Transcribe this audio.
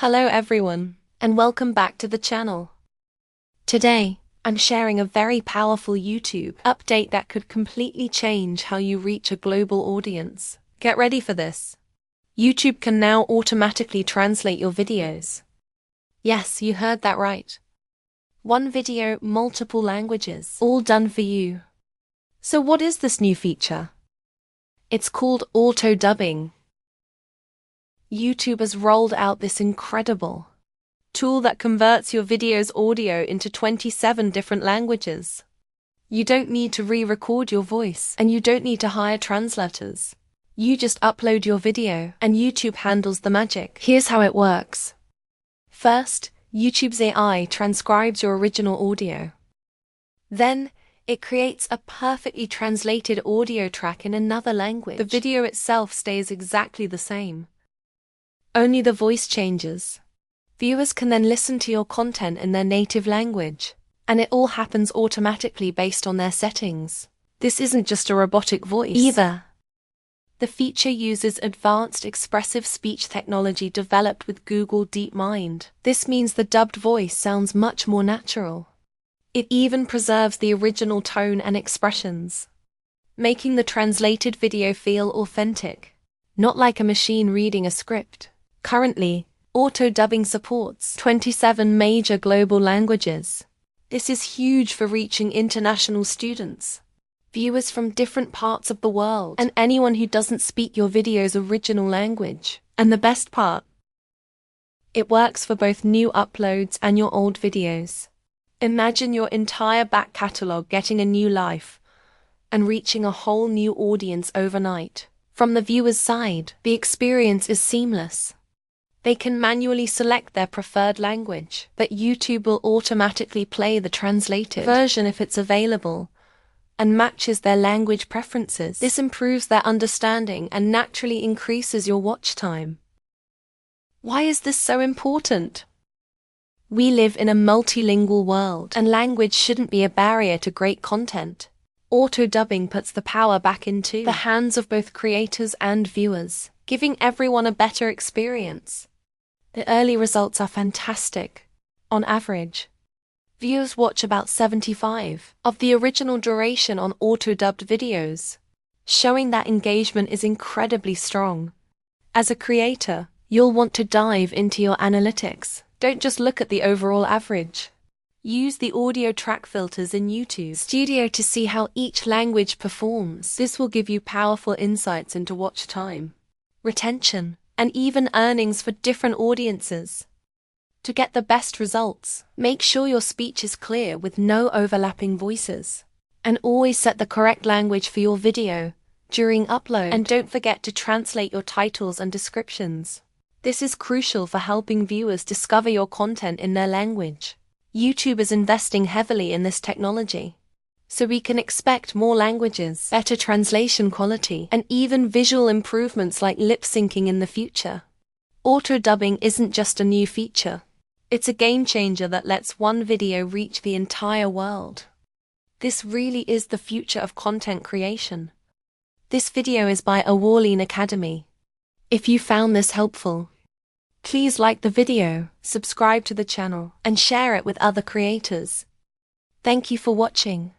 Hello everyone, and welcome back to the channel. Today, I'm sharing a very powerful YouTube update that could completely change how you reach a global audience. Get ready for this. YouTube can now automatically translate your videos. Yes, you heard that right. One video, multiple languages, all done for you. So what is this new feature? It's called auto-dubbing. YouTube has rolled out this incredible tool that converts your video's audio into 27 different languages. You don't need to re-record your voice, and you don't need to hire translators. You just upload your video, and YouTube handles the magic. Here's how it works. First, YouTube's AI transcribes your original audio. Then, it creates a perfectly translated audio track in another language. The video itself stays exactly the same. Only the voice changes. Viewers can then listen to your content in their native language, and it all happens automatically based on their settings. This isn't just a robotic voice either. The feature uses advanced expressive speech technology developed with Google DeepMind. This means the dubbed voice sounds much more natural. It even preserves the original tone and expressions, making the translated video feel authentic, not like a machine reading a script. Currently, auto-dubbing supports 27 major global languages. This is huge for reaching international students, viewers from different parts of the world, and anyone who doesn't speak your video's original language. And the best part? It works for both new uploads and your old videos. Imagine your entire back catalog getting a new life and reaching a whole new audience overnight. From the viewer's side, the experience is seamless. They can manually select their preferred language, but YouTube will automatically play the translated version if it's available and matches their language preferences. This improves their understanding and naturally increases your watch time. Why is this so important? We live in a multilingual world, and language shouldn't be a barrier to great content. Auto-dubbing puts the power back into the hands of both creators and viewers, giving everyone a better experience. The early results are fantastic. On average, viewers watch about 75% of the original duration on auto-dubbed videos, showing that engagement is incredibly strong. As a creator, you'll want to dive into your analytics. Don't just look at the overall average. Use the audio track filters in YouTube Studio to see how each language performs. This will give you powerful insights into watch time, retention, and even earnings for different audiences. To get the best results, make sure your speech is clear with no overlapping voices. And always set the correct language for your video during upload. And don't forget to translate your titles and descriptions. This is crucial for helping viewers discover your content in their language. YouTube is investing heavily in this technology, so we can expect more languages, better translation quality, and even visual improvements like lip syncing in the future. Auto-dubbing isn't just a new feature. It's a game changer that lets one video reach the entire world. This really is the future of content creation. This video is by Awaleen Academy. If you found this helpful, please like the video, subscribe to the channel, and share it with other creators. Thank you for watching.